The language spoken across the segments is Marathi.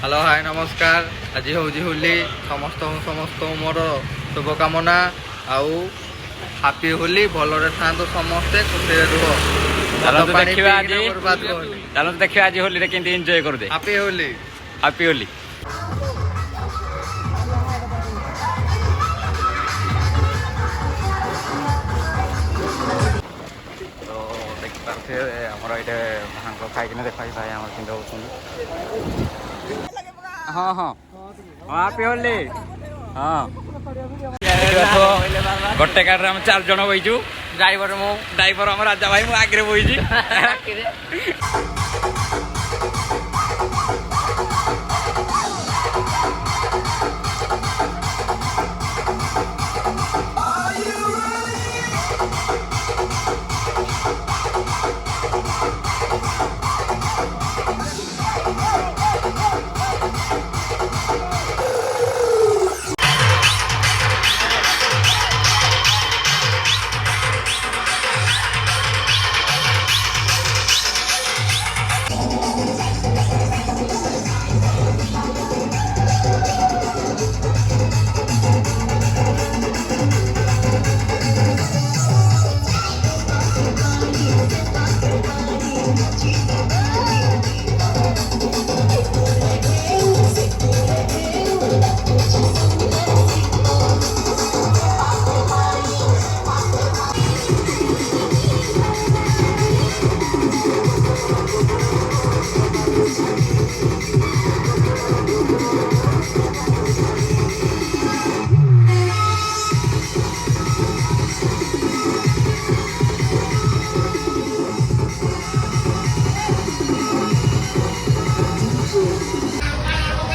हेलो हाय नमस्कार। आज हूँ होली समस्त समस्त मोर शुभकामना आउ हापी होली भलरे थांतु समस्ते खुशी रुह। चलो देखिए आज होली रे केंती एंजॉय कर दे। Happy Holi happy Holi. तो देखि पारथे हमर एटे भांग खाइ किने देखाइ भाई हमर किंद होछन। हां हां हैप्पी होली। हां गोटे कार रे हम 4 जण बइजू। ड्राइवर हमर राजा भाई मु आगरे बइजी।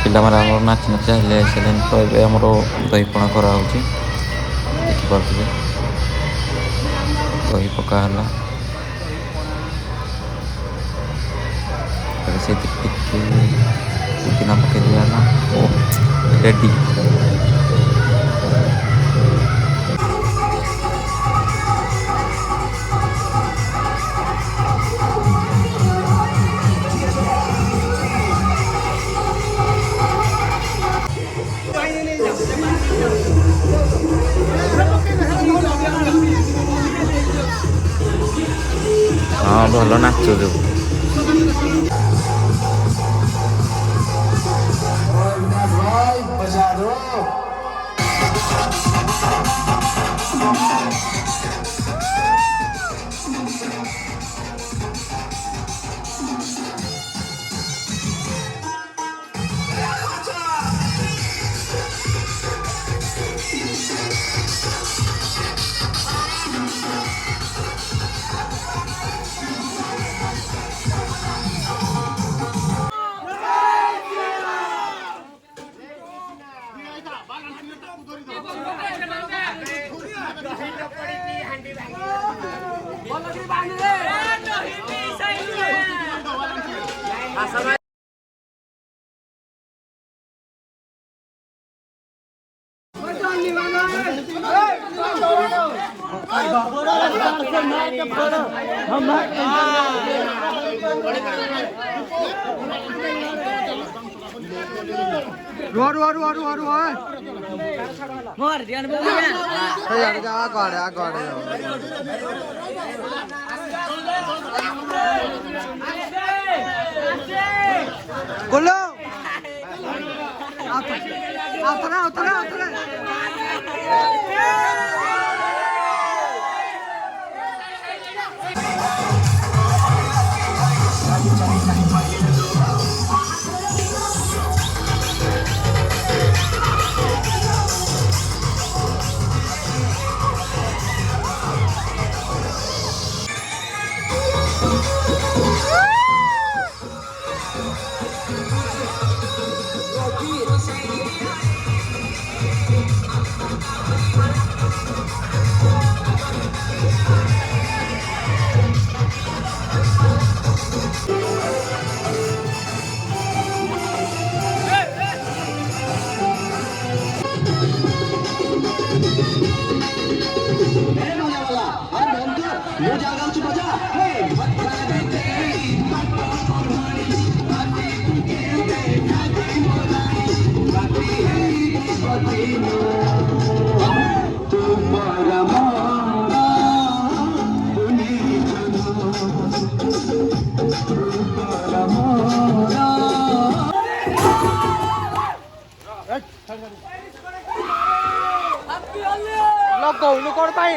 ପିଲାମାନେ ଆମର ନାଚି ନାଚି ହେଲେ ଆସିଲେଣି ତ ଏବେ ଆମର ଦହିପଣା କରାହେଉଛି ଦେଖିପାରୁଥିବେ ଦହି ପକା ହେଲା ସେଇଥିରେ ଟିକେ ପୁଦିନା ପକେଇ ଦିଆହେଲା ଓ ରେଡ଼ି। हाँ भल नाच जो गोलो ଲଗଉନୁ କ'ଣ ପାଇଁ